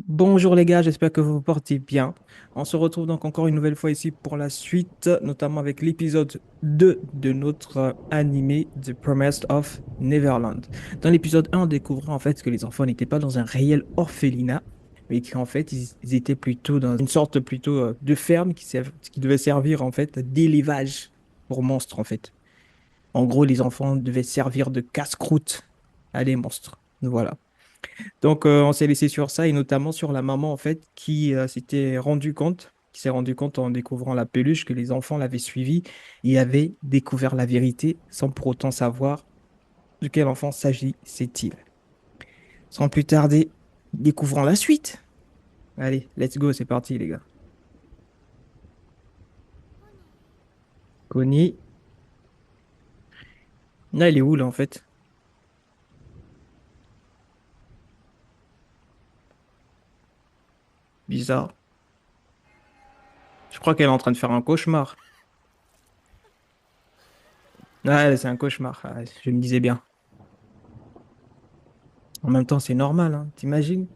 Bonjour les gars, j'espère que vous vous portez bien. On se retrouve donc encore une nouvelle fois ici pour la suite, notamment avec l'épisode 2 de notre animé The Promised of Neverland. Dans l'épisode 1, on découvrait en fait que les enfants n'étaient pas dans un réel orphelinat, mais qu'en fait ils étaient plutôt dans une sorte plutôt de ferme qui devait servir en fait d'élevage pour monstres en fait. En gros, les enfants devaient servir de casse-croûte à des monstres. Voilà. Donc, on s'est laissé sur ça et notamment sur la maman, en fait, qui s'est rendu compte en découvrant la peluche que les enfants l'avaient suivi et avaient découvert la vérité sans pour autant savoir de quel enfant s'agissait-il. Sans plus tarder, découvrons la suite. Allez, let's go, c'est parti, les gars. Connie. Là, elle est où, là, en fait? Bizarre. Je crois qu'elle est en train de faire un cauchemar. Ouais, c'est un cauchemar. Ah, je me disais bien. En même temps, c'est normal, hein. T'imagines?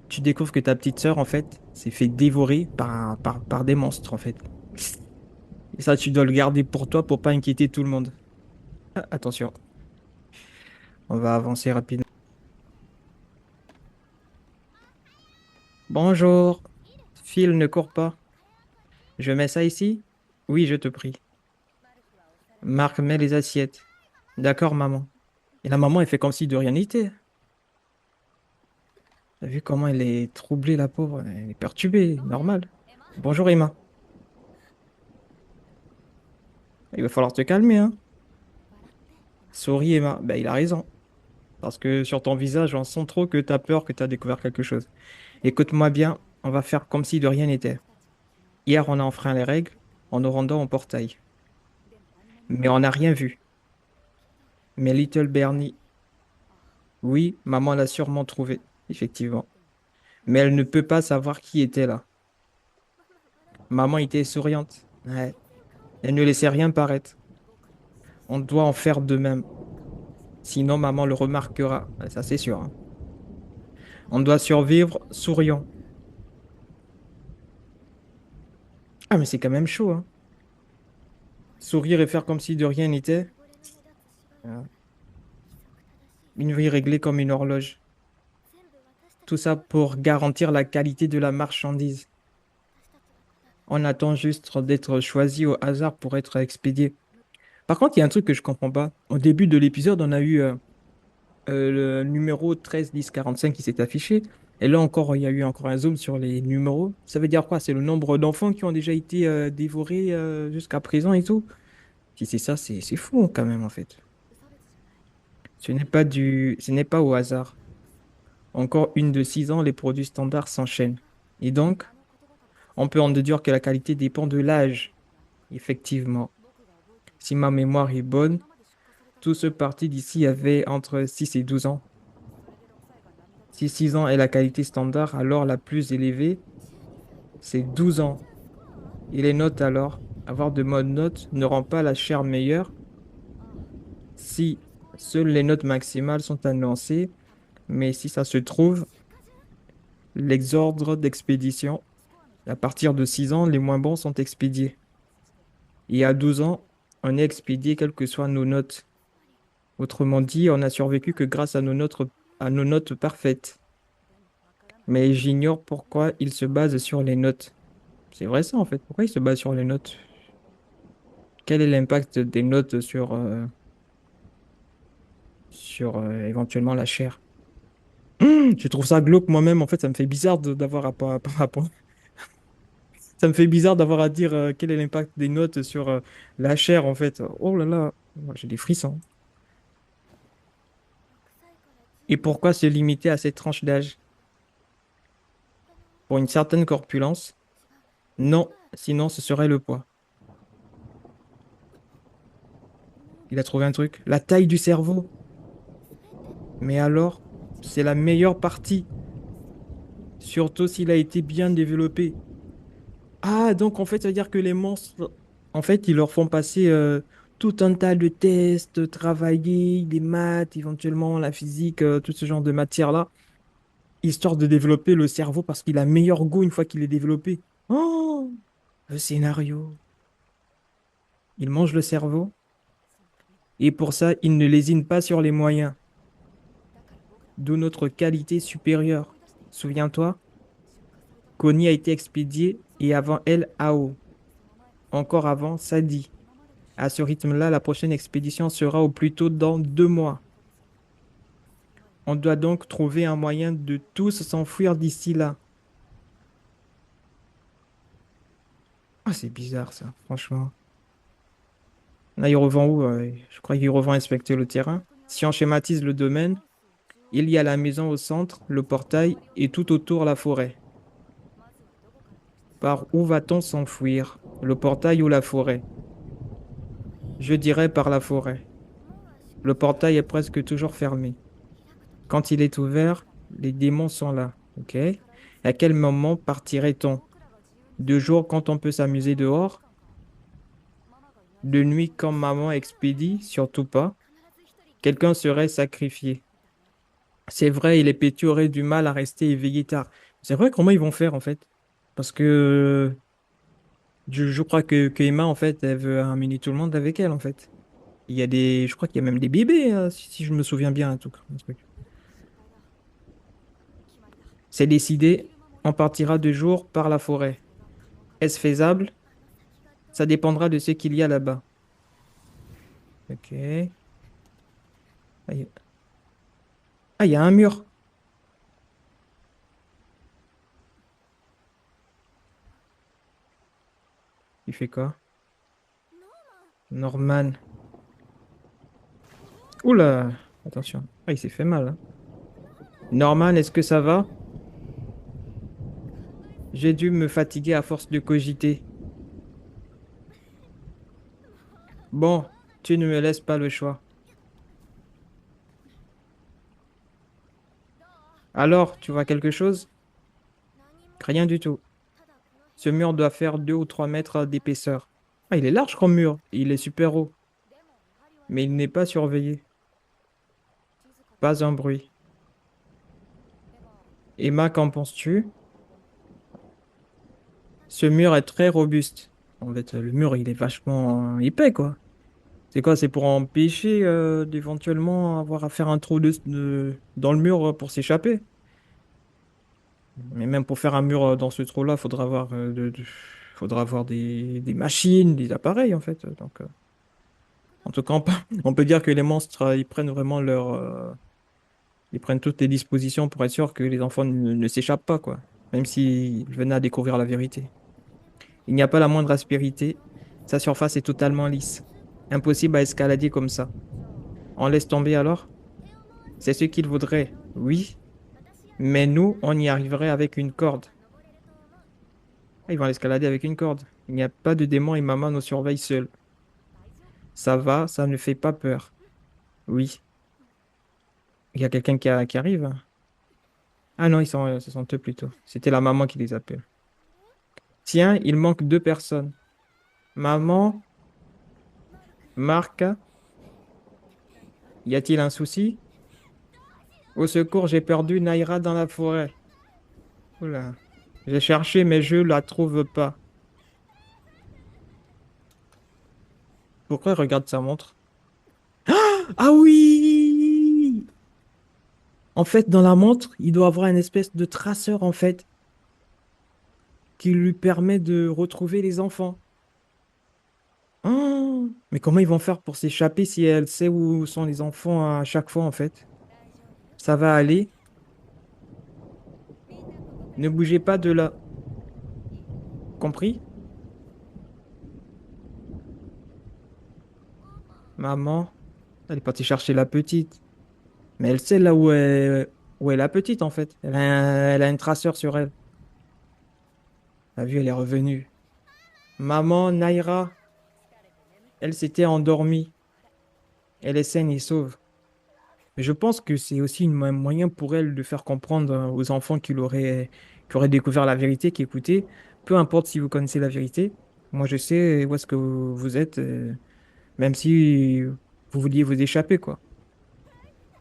Tu découvres que ta petite sœur, en fait, s'est fait dévorer par des monstres, en fait. Et ça, tu dois le garder pour toi pour pas inquiéter tout le monde. Ah, attention, on va avancer rapidement. Bonjour. Phil, ne cours pas. Je mets ça ici? Oui, je te prie. Marc, mets les assiettes. D'accord, maman. Et la maman, elle fait comme si de rien n'était. T'as vu comment elle est troublée, la pauvre? Elle est perturbée, normal. Bonjour, Emma. Il va falloir te calmer, hein. Souris, Emma. Ben, il a raison. Parce que sur ton visage, on sent trop que t'as peur que t'as découvert quelque chose. Écoute-moi bien, on va faire comme si de rien n'était. Hier, on a enfreint les règles en nous rendant au portail. Mais on n'a rien vu. Mais Little Bernie, oui, maman l'a sûrement trouvé, effectivement. Mais elle ne peut pas savoir qui était là. Maman était souriante. Ouais. Elle ne laissait rien paraître. On doit en faire de même. Sinon, maman le remarquera. Ouais, ça, c'est sûr, hein. On doit survivre souriant. Ah, mais c'est quand même chaud, hein. Sourire et faire comme si de rien n'était. Ah, une vie réglée comme une horloge. Tout ça pour garantir la qualité de la marchandise. On attend juste d'être choisi au hasard pour être expédié. Par contre, il y a un truc que je comprends pas. Au début de l'épisode, on a eu le numéro 13 10 45 qui s'est affiché. Et là encore, il y a eu encore un zoom sur les numéros. Ça veut dire quoi? C'est le nombre d'enfants qui ont déjà été dévorés jusqu'à présent et tout. Si c'est ça, c'est fou quand même en fait. Ce n'est pas au hasard. Encore une de 6 ans, les produits standards s'enchaînent. Et donc, on peut en déduire que la qualité dépend de l'âge. Effectivement. Si ma mémoire est bonne, tous ceux partis d'ici avaient entre 6 et 12 ans. Si 6 ans est la qualité standard, alors la plus élevée, c'est 12 ans. Et les notes alors, avoir de bonnes notes ne rend pas la chair meilleure si seules les notes maximales sont annoncées, mais si ça se trouve, l'exordre d'expédition, à partir de 6 ans, les moins bons sont expédiés. Et à 12 ans, on est expédié quelles que soient nos notes. Autrement dit, on n'a survécu que grâce à nos notes parfaites. Mais j'ignore pourquoi il se base sur les notes. C'est vrai ça en fait. Pourquoi il se base sur les notes? Quel est l'impact des notes sur éventuellement la chair? Je trouve ça glauque moi-même. En fait, ça me fait bizarre d'avoir ça me fait bizarre d'avoir à dire quel est l'impact des notes sur la chair en fait. Oh là là, j'ai des frissons. Et pourquoi se limiter à cette tranche d'âge? Pour une certaine corpulence? Non, sinon ce serait le poids. Il a trouvé un truc. La taille du cerveau. Mais alors, c'est la meilleure partie, surtout s'il a été bien développé. Ah, donc en fait, ça veut dire que les monstres, en fait, ils leur font passer tout un tas de tests, travailler des maths, éventuellement la physique, tout ce genre de matière-là, histoire de développer le cerveau parce qu'il a meilleur goût une fois qu'il est développé. Oh, le scénario. Il mange le cerveau et pour ça, il ne lésine pas sur les moyens, d'où notre qualité supérieure. Souviens-toi, Connie a été expédiée et avant elle, Ao. Encore avant, Sadi. À ce rythme-là, la prochaine expédition sera au plus tôt dans 2 mois. On doit donc trouver un moyen de tous s'enfuir d'ici là. Ah, c'est bizarre ça, franchement. Là, il revend où? Je crois qu'il revend inspecter le terrain. Si on schématise le domaine, il y a la maison au centre, le portail et tout autour la forêt. Par où va-t-on s'enfuir? Le portail ou la forêt? Je dirais par la forêt. Le portail est presque toujours fermé. Quand il est ouvert, les démons sont là. Ok? À quel moment partirait-on? De jour quand on peut s'amuser dehors? De nuit quand maman expédie? Surtout pas. Quelqu'un serait sacrifié. C'est vrai, et les pétus auraient du mal à rester éveillés tard. C'est vrai, comment ils vont faire en fait? Parce que je crois que Emma, en fait, elle veut amener tout le monde avec elle, en fait. Je crois qu'il y a même des bébés, si je me souviens bien, un truc. C'est décidé, on partira de jour par la forêt. Est-ce faisable? Ça dépendra de ce qu'il y a là-bas. Ok. Ah, il y a un mur. Il fait quoi? Norman. Oula! Attention. Ah, il s'est fait mal, hein. Norman, est-ce que ça va? J'ai dû me fatiguer à force de cogiter. Bon, tu ne me laisses pas le choix. Alors, tu vois quelque chose? Rien du tout. Ce mur doit faire 2 ou 3 mètres d'épaisseur. Ah, il est large comme mur. Et il est super haut. Mais il n'est pas surveillé. Pas un bruit. Emma, qu'en penses-tu? Ce mur est très robuste. En fait, le mur, il est vachement épais, quoi. C'est quoi? C'est pour empêcher d'éventuellement avoir à faire un trou dans le mur pour s'échapper. Mais même pour faire un mur dans ce trou-là, faudra avoir des machines, des appareils, en fait. Donc, en tout cas, on peut dire que les monstres, ils prennent vraiment ils prennent toutes les dispositions pour être sûr que les enfants ne s'échappent pas, quoi. Même s'ils venaient à découvrir la vérité. Il n'y a pas la moindre aspérité. Sa surface est totalement lisse. Impossible à escalader comme ça. On laisse tomber alors? C'est ce qu'il voudrait, oui. Mais nous, on y arriverait avec une corde. Ah, ils vont l'escalader avec une corde. Il n'y a pas de démon et maman nous surveille seuls. Ça va, ça ne fait pas peur. Oui. Il y a quelqu'un qui arrive, hein. Ah non, ce sont eux plutôt. C'était la maman qui les appelle. Tiens, il manque 2 personnes. Maman, Marc, y a-t-il un souci? Au secours, j'ai perdu Naïra dans la forêt. Oula. J'ai cherché, mais je la trouve pas. Pourquoi il regarde sa montre? Ah oui! En fait, dans la montre, il doit avoir une espèce de traceur, en fait, qui lui permet de retrouver les enfants. Ah, mais comment ils vont faire pour s'échapper si elle sait où sont les enfants à chaque fois, en fait? Ça va aller. Ne bougez pas de là. Compris? Maman, elle est partie chercher la petite. Mais elle sait là où est la petite, en fait. Elle a un traceur sur elle. T'as vu, elle est revenue. Maman, Naïra, elle s'était endormie. Elle est saine et sauve. Mais je pense que c'est aussi un moyen pour elle de faire comprendre aux enfants qui auraient découvert la vérité, qu'écoutez, peu importe si vous connaissez la vérité, moi je sais où est-ce que vous êtes, même si vous vouliez vous échapper, quoi.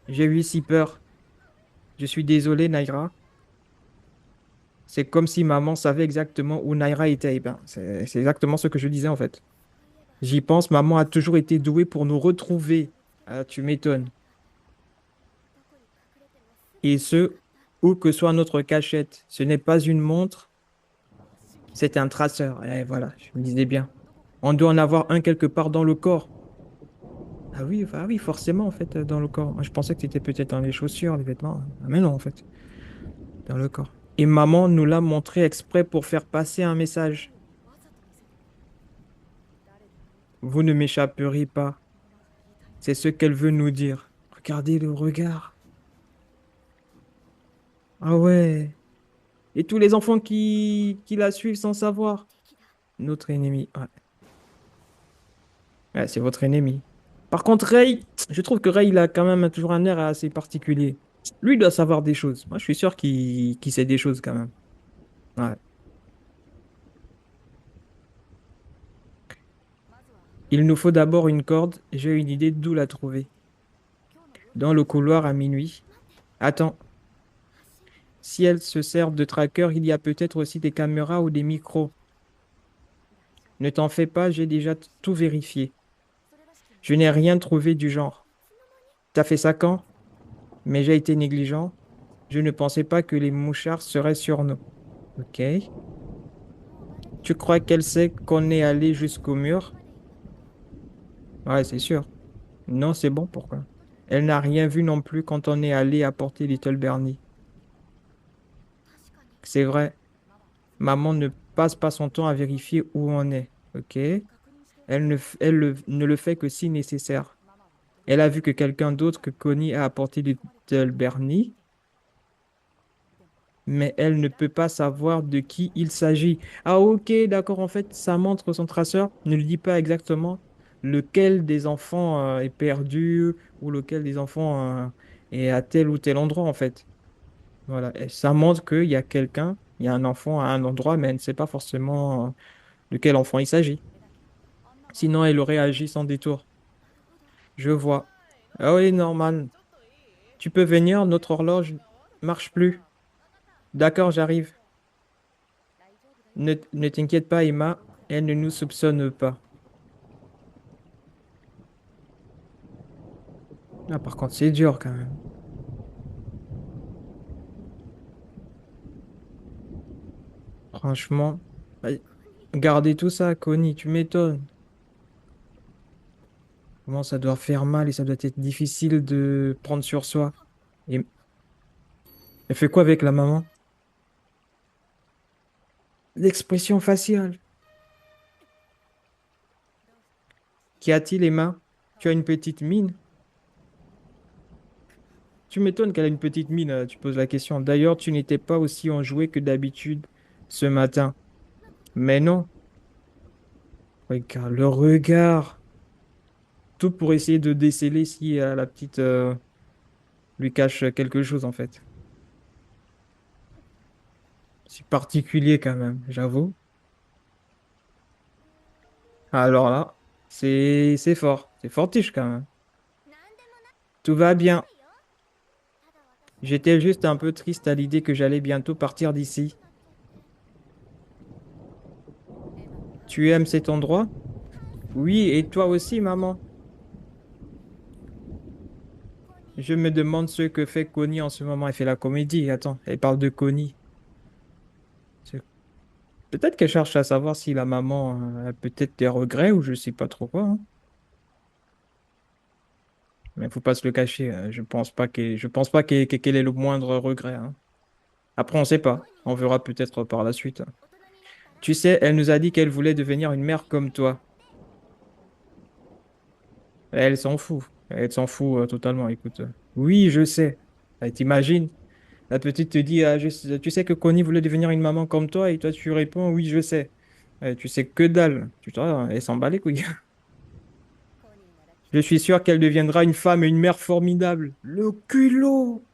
J'ai eu si peur. Je suis désolé, Naira. C'est comme si maman savait exactement où Naira était. Eh ben, c'est exactement ce que je disais en fait. J'y pense, maman a toujours été douée pour nous retrouver. Ah, tu m'étonnes. Et ce, où que soit notre cachette, ce n'est pas une montre, c'est un traceur. Et voilà, je me disais bien. On doit en avoir un quelque part dans le corps. Ah oui, forcément, en fait, dans le corps. Moi, je pensais que c'était peut-être dans les chaussures, les vêtements. Ah, mais non, en fait, dans le corps. Et maman nous l'a montré exprès pour faire passer un message. Vous ne m'échapperez pas. C'est ce qu'elle veut nous dire. Regardez le regard. Ah ouais. Et tous les enfants qui la suivent sans savoir. Notre ennemi. Ouais. Ouais, c'est votre ennemi. Par contre, Ray, je trouve que Ray, il a quand même toujours un air assez particulier. Lui, il doit savoir des choses. Moi, je suis sûr qu'il sait des choses quand même. Ouais. Il nous faut d'abord une corde. J'ai une idée d'où la trouver. Dans le couloir à minuit. Attends, si elle se sert de tracker, il y a peut-être aussi des caméras ou des micros. Ne t'en fais pas, j'ai déjà tout vérifié. Je n'ai rien trouvé du genre. T'as fait ça quand? Mais j'ai été négligent. Je ne pensais pas que les mouchards seraient sur nous. Ok. Tu crois qu'elle sait qu'on est allé jusqu'au mur? Ouais, c'est sûr. Non, c'est bon, pourquoi? Elle n'a rien vu non plus quand on est allé apporter Little Bernie. C'est vrai, maman ne passe pas son temps à vérifier où on est. Ok? Ne le fait que si nécessaire. Elle a vu que quelqu'un d'autre que Connie a apporté Little Bernie, mais elle ne peut pas savoir de qui il s'agit. Ah ok, d'accord, en fait, ça montre son traceur ne lui dit pas exactement lequel des enfants est perdu ou lequel des enfants est à tel ou tel endroit, en fait. Voilà, et ça montre qu'il y a quelqu'un, il y a un enfant à un endroit, mais elle ne sait pas forcément de quel enfant il s'agit. Sinon, elle aurait agi sans détour. Je vois. Ah oui, normal. Tu peux venir, notre horloge marche plus. D'accord, j'arrive. Ne t'inquiète pas, Emma, elle ne nous soupçonne pas. Ah, par contre, c'est dur quand même. Franchement, bah, garder tout ça, Connie, tu m'étonnes. Comment ça doit faire mal et ça doit être difficile de prendre sur soi. Et elle fait quoi avec la maman? L'expression faciale. Qu'y a-t-il, Emma? Tu as une petite mine? Tu m'étonnes qu'elle a une petite mine, tu poses la question. D'ailleurs, tu n'étais pas aussi enjoué que d'habitude ce matin. Mais non, regarde le regard. Tout pour essayer de déceler si la petite lui cache quelque chose, en fait. C'est particulier quand même, j'avoue. Alors là, c'est fort. C'est fortiche quand même. Tout va bien. J'étais juste un peu triste à l'idée que j'allais bientôt partir d'ici. Tu aimes cet endroit? Oui, et toi aussi, maman. Je me demande ce que fait Connie en ce moment. Elle fait la comédie. Attends, elle parle de Connie. C'est- Peut-être qu'elle cherche à savoir si la maman a peut-être des regrets ou je sais pas trop quoi, hein. Mais il faut pas se le cacher. Je pense pas qu'elle ait le moindre regret, hein. Après, on sait pas. On verra peut-être par la suite. Tu sais, elle nous a dit qu'elle voulait devenir une mère comme toi. Elle s'en fout. Elle s'en fout totalement. Écoute. Oui, je sais. T'imagines? La petite te dit, ah, tu sais que Connie voulait devenir une maman comme toi et toi tu réponds, oui, je sais. Tu sais que dalle. Tu vois, elle s'en bat les couilles. Je suis sûr qu'elle deviendra une femme et une mère formidable. Le culot!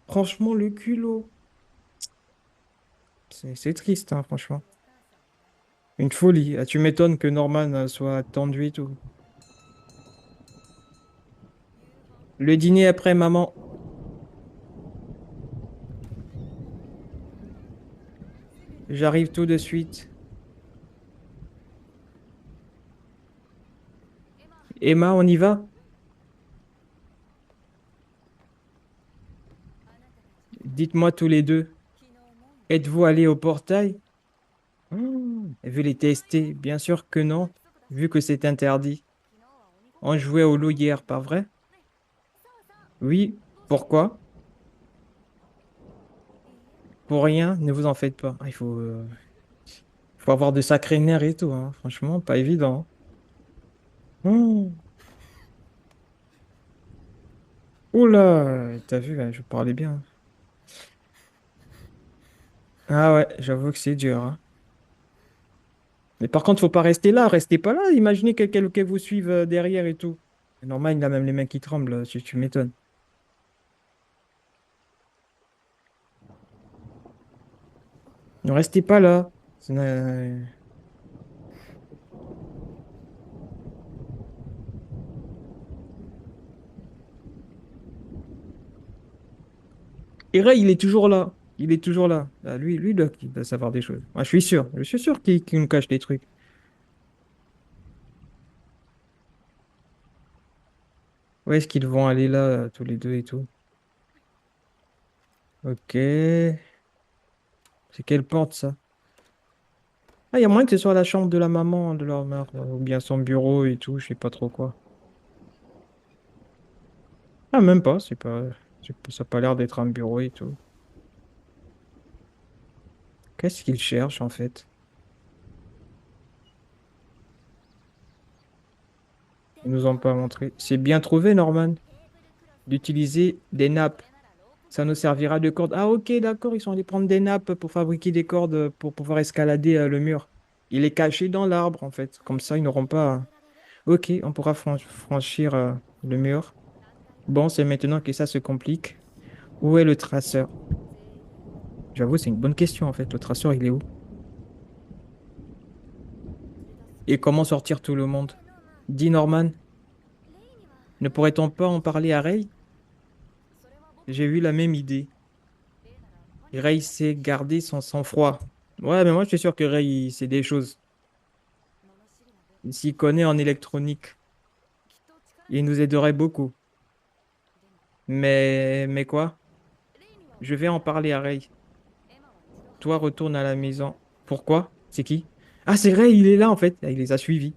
Franchement, le culot. C'est triste, hein, franchement. Une folie. Ah, tu m'étonnes que Norman soit tendu et tout. Le dîner après, maman. J'arrive tout de suite. Emma, on y va? Dites-moi tous les deux. Êtes-vous allés au portail? Elle veut les tester. Bien sûr que non, vu que c'est interdit. On jouait au loup hier, pas vrai? Oui. Pourquoi? Pour rien, ne vous en faites pas. Faut avoir de sacrés nerfs et tout, hein. Franchement, pas évident. Mmh. Oula, t'as vu, là, je parlais bien. Ah ouais, j'avoue que c'est dur, hein. Mais par contre, faut pas rester là, restez pas là. Imaginez quelqu'un vous suive derrière et tout. C'est normal, il a même les mains qui tremblent, tu m'étonnes. Ne restez pas là. Et Ray, il est toujours là. Il est toujours là. Ah, il doit savoir des choses. Moi, je suis sûr. Je suis sûr qu'il nous cache des trucs. Où est-ce qu'ils vont aller là, tous les deux et tout? Ok. C'est quelle porte, ça? Ah, il y a moyen que ce soit la chambre de la maman de leur mère, ou bien son bureau et tout, je sais pas trop quoi. Ah, même pas, ça a pas l'air d'être un bureau et tout. Qu'est-ce qu'ils cherchent, en fait? Ils nous ont pas montré. C'est bien trouvé, Norman, d'utiliser des nappes. Ça nous servira de corde. Ah, ok, d'accord, ils sont allés prendre des nappes pour fabriquer des cordes pour pouvoir escalader le mur. Il est caché dans l'arbre, en fait. Comme ça, ils n'auront pas. Ok, on pourra franchir le mur. Bon, c'est maintenant que ça se complique. Où est le traceur? J'avoue, c'est une bonne question, en fait. Le traceur, il est où? Et comment sortir tout le monde? Dis Norman, ne pourrait-on pas en parler à Ray? J'ai eu la même idée. Et Ray sait garder son sang-froid. Ouais, mais moi, je suis sûr que Ray, il sait des choses. Il s'y connaît en électronique. Il nous aiderait beaucoup. Mais quoi? Je vais en parler à Ray. Toi, retourne à la maison. Pourquoi? C'est qui? Ah, c'est Ray, il est là, en fait. Il les a suivis.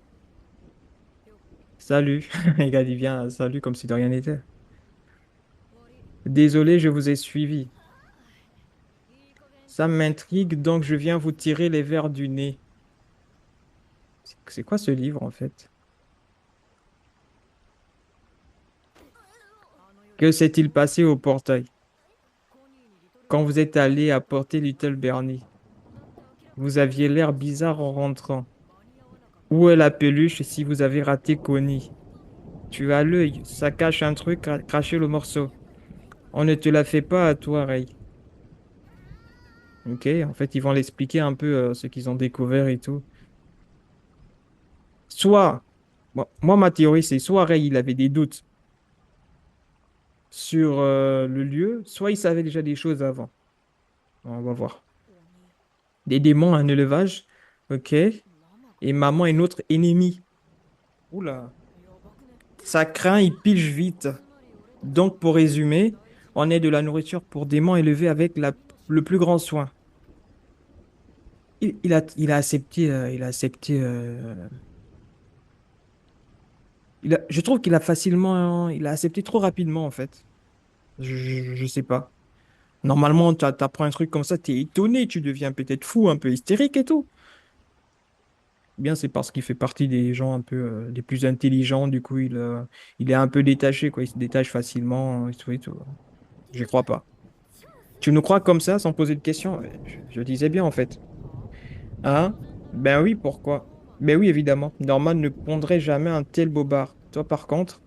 Salut. Il vient, salut, comme si de rien n'était. Désolé, je vous ai suivi. Ça m'intrigue, donc je viens vous tirer les vers du nez. C'est quoi ce livre, en fait? Que s'est-il passé au portail quand vous êtes allé apporter Little Bernie? Vous aviez l'air bizarre en rentrant. Où est la peluche si vous avez raté Connie? Tu as l'œil, ça cache un truc, cracher le morceau. On ne te la fait pas à toi, Ray. Ok, en fait, ils vont l'expliquer un peu ce qu'ils ont découvert et tout. Soit, ma théorie, c'est soit Ray, il avait des doutes sur le lieu, soit il savait déjà des choses avant. On va voir. Des démons, un élevage, ok. Et maman est notre ennemi. Oula. Ça craint, il pige vite. Donc, pour résumer, on est de la nourriture pour démons élevés avec le plus grand soin. Il a accepté, je trouve qu'il a facilement, il a accepté trop rapidement, en fait. Je sais pas. Normalement, t'apprends un truc comme ça, t'es étonné, tu deviens peut-être fou, un peu hystérique et tout. Bien, c'est parce qu'il fait partie des gens un peu, des plus intelligents, du coup, il est un peu détaché, quoi. Il se détache facilement, et tout et tout. J'y crois pas. Tu nous crois comme ça, sans poser de questions? Je disais bien, en fait. Hein? Ben oui, pourquoi? Ben oui, évidemment. Norman ne pondrait jamais un tel bobard. Toi, par contre,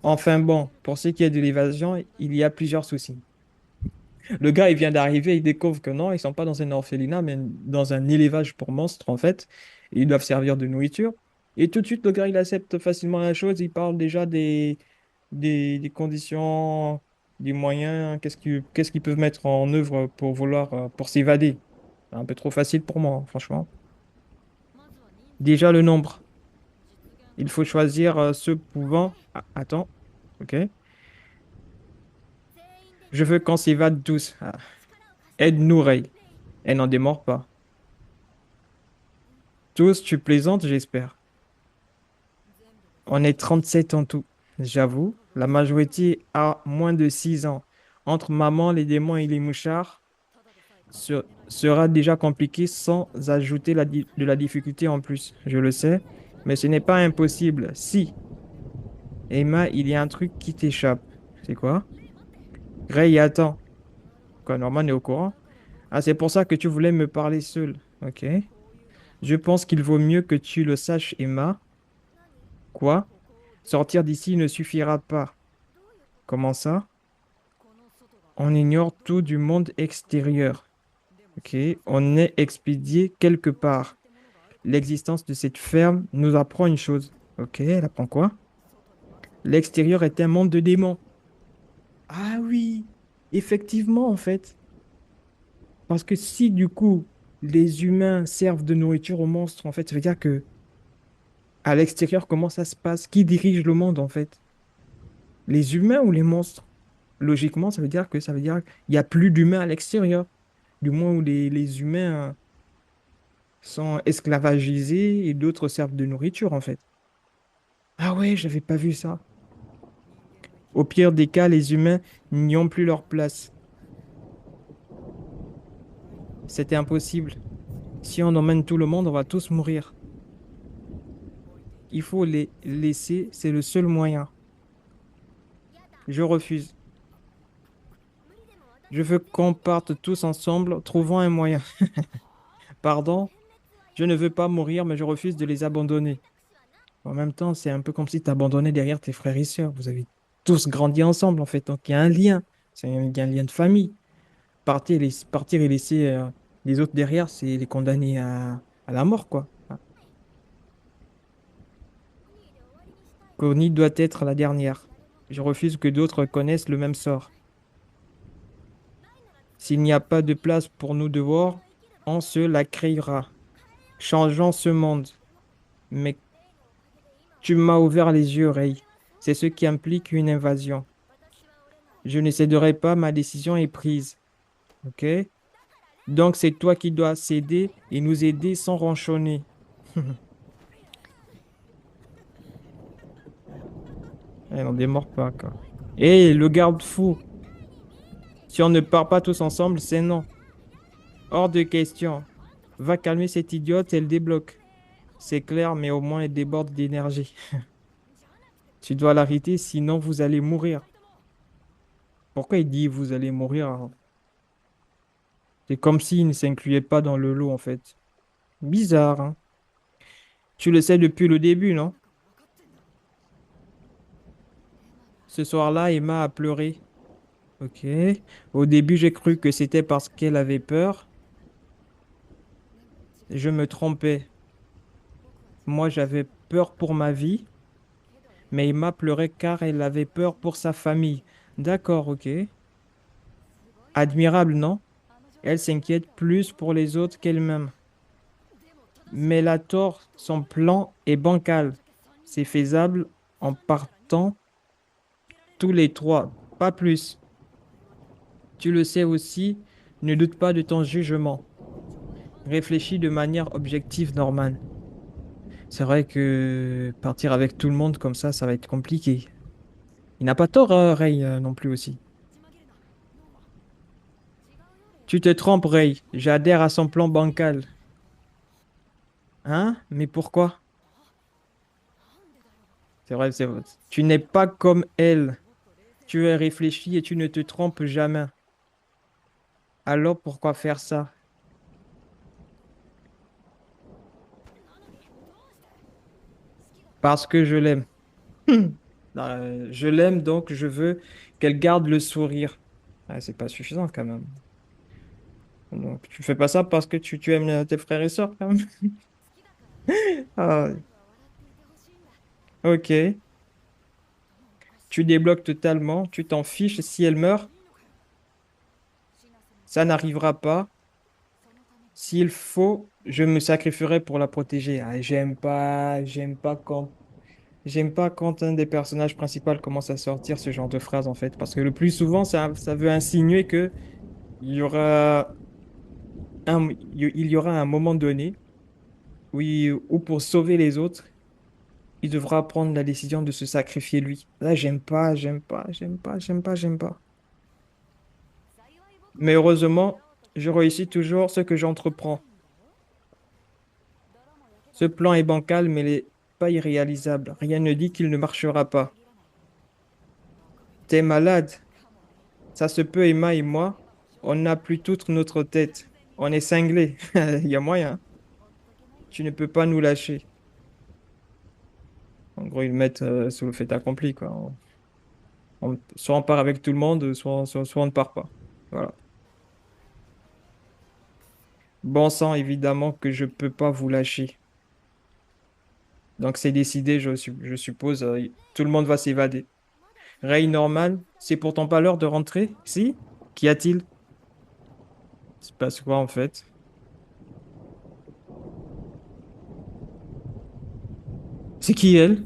enfin bon, pour ce qui est de l'évasion, il y a plusieurs soucis. Le gars, il vient d'arriver, il découvre que non, ils sont pas dans un orphelinat, mais dans un élevage pour monstres, en fait. Et ils doivent servir de nourriture. Et tout de suite, le gars, il accepte facilement la chose. Il parle déjà des conditions des moyens, qu'est-ce qu'ils peuvent mettre en œuvre pour vouloir, pour s'évader. C'est un peu trop facile pour moi, hein, franchement. Déjà le nombre. Il faut choisir ceux pouvant. Ah, attends, ok. Je veux qu'on s'évade tous. Ah, aide-nous, Ray. Elle n'en démord pas. Tous, tu plaisantes, j'espère. On est 37 en tout. J'avoue, la majorité a moins de 6 ans. Entre maman, les démons et les mouchards, sera déjà compliqué sans ajouter de la difficulté en plus. Je le sais, mais ce n'est pas impossible. Si, Emma, il y a un truc qui t'échappe. C'est quoi? Ray, attends. Quoi, Norman est au courant? Ah, c'est pour ça que tu voulais me parler seul. Ok. Je pense qu'il vaut mieux que tu le saches, Emma. Quoi? Sortir d'ici ne suffira pas. Comment ça? On ignore tout du monde extérieur. Ok. On est expédié quelque part. L'existence de cette ferme nous apprend une chose. Ok, elle apprend quoi? L'extérieur est un monde de démons. Ah oui, effectivement, en fait. Parce que si du coup, les humains servent de nourriture aux monstres, en fait, ça veut dire que à l'extérieur, comment ça se passe? Qui dirige le monde, en fait? Les humains ou les monstres? Logiquement, ça veut dire qu'il n'y a plus d'humains à l'extérieur. Du moins où les humains sont esclavagisés et d'autres servent de nourriture, en fait. Ah ouais, j'avais pas vu ça. Au pire des cas, les humains n'y ont plus leur place. C'était impossible. Si on emmène tout le monde, on va tous mourir. Il faut les laisser, c'est le seul moyen. Je refuse. Je veux qu'on parte tous ensemble, trouvant un moyen. Pardon, je ne veux pas mourir, mais je refuse de les abandonner. En même temps, c'est un peu comme si tu abandonnais derrière tes frères et sœurs. Vous avez tous grandi ensemble, en fait. Donc, il y a un lien. Il y a un lien de famille. Partir et laisser les autres derrière, c'est les condamner à la mort, quoi. Connie doit être la dernière. Je refuse que d'autres connaissent le même sort. S'il n'y a pas de place pour nous dehors, on se la créera. Changeons ce monde. Mais tu m'as ouvert les yeux, Ray. C'est ce qui implique une invasion. Je ne céderai pas, ma décision est prise. OK? Donc c'est toi qui dois céder et nous aider sans ronchonner. Elle n'en démord pas, quoi. Hé, le garde-fou! Si on ne part pas tous ensemble, c'est non. Hors de question. Va calmer cette idiote, elle débloque. C'est clair, mais au moins elle déborde d'énergie. Tu dois l'arrêter, sinon vous allez mourir. Pourquoi il dit vous allez mourir, hein? C'est comme s'il ne s'incluait pas dans le lot, en fait. Bizarre, hein? Tu le sais depuis le début, non? Ce soir-là, Emma a pleuré. Ok. Au début, j'ai cru que c'était parce qu'elle avait peur. Je me trompais. Moi, j'avais peur pour ma vie, mais Emma pleurait car elle avait peur pour sa famille. D'accord, ok. Admirable, non? Elle s'inquiète plus pour les autres qu'elle-même. Mais elle a tort, son plan est bancal. C'est faisable en partant tous les trois, pas plus. Tu le sais aussi, ne doute pas de ton jugement. Réfléchis de manière objective, Norman. C'est vrai que partir avec tout le monde comme ça va être compliqué. Il n'a pas tort, Ray, non plus aussi. Tu te trompes, Ray. J'adhère à son plan bancal. Hein? Mais pourquoi? C'est vrai, c'est vrai. Tu n'es pas comme elle. Tu es réfléchi et tu ne te trompes jamais. Alors pourquoi faire ça? Parce que je l'aime. Je l'aime, donc je veux qu'elle garde le sourire. Ah, c'est pas suffisant quand même. Donc, tu fais pas ça parce que tu aimes tes frères et sœurs quand même. Ah, ok. Tu débloques totalement, tu t'en fiches. Si elle meurt, ça n'arrivera pas. S'il faut, je me sacrifierai pour la protéger. Ah, j'aime pas quand un des personnages principaux commence à sortir ce genre de phrase, en fait. Parce que le plus souvent, ça veut insinuer que il y aura il y aura un moment donné où pour sauver les autres, il devra prendre la décision de se sacrifier lui. Là, j'aime pas. Mais heureusement, je réussis toujours ce que j'entreprends. Ce plan est bancal, mais il n'est pas irréalisable. Rien ne dit qu'il ne marchera pas. T'es malade. Ça se peut, Emma et moi, on n'a plus toute notre tête. On est cinglés. Il y a moyen. Tu ne peux pas nous lâcher. En gros, ils le mettent sous le fait accompli, quoi. Soit on part avec tout le monde, soit on ne part pas. Voilà. Bon sang, évidemment que je peux pas vous lâcher. Donc c'est décidé, je suppose, tout le monde va s'évader. Ray Norman, c'est pourtant pas l'heure de rentrer? Si? Qu'y a-t-il? Il se passe quoi en fait? C'est qui elle?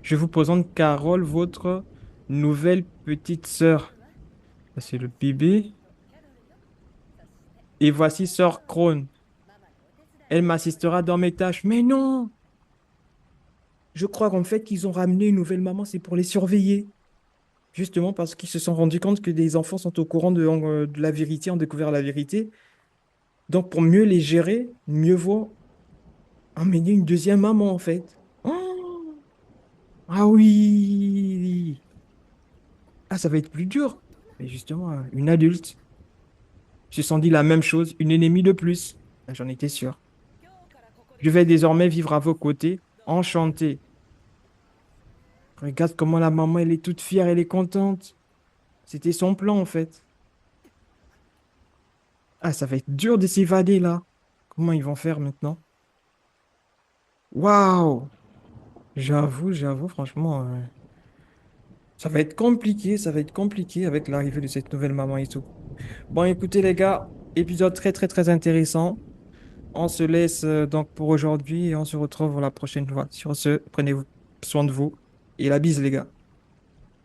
Je vous présente Carole, votre nouvelle petite sœur. Ah, c'est le bébé. Et voici sœur Crone. Elle m'assistera dans mes tâches. Mais non! Je crois qu'en fait qu'ils ont ramené une nouvelle maman, c'est pour les surveiller. Justement parce qu'ils se sont rendus compte que des enfants sont au courant de la vérité, ont découvert la vérité. Donc pour mieux les gérer, mieux vaut emmener une deuxième maman en fait. Oh! Ah oui! Ah, ça va être plus dur. Mais justement, une adulte se sont dit la même chose, une ennemie de plus. Ah, j'en étais sûr. Je vais désormais vivre à vos côtés, enchanté. Regarde comment la maman, elle est toute fière, elle est contente. C'était son plan en fait. Ah, ça va être dur de s'évader là. Comment ils vont faire maintenant? Waouh! J'avoue, franchement, ça va être compliqué avec l'arrivée de cette nouvelle maman et tout. Bon, écoutez les gars, épisode très intéressant. On se laisse donc pour aujourd'hui et on se retrouve la prochaine fois. Sur ce, prenez soin de vous et la bise les gars.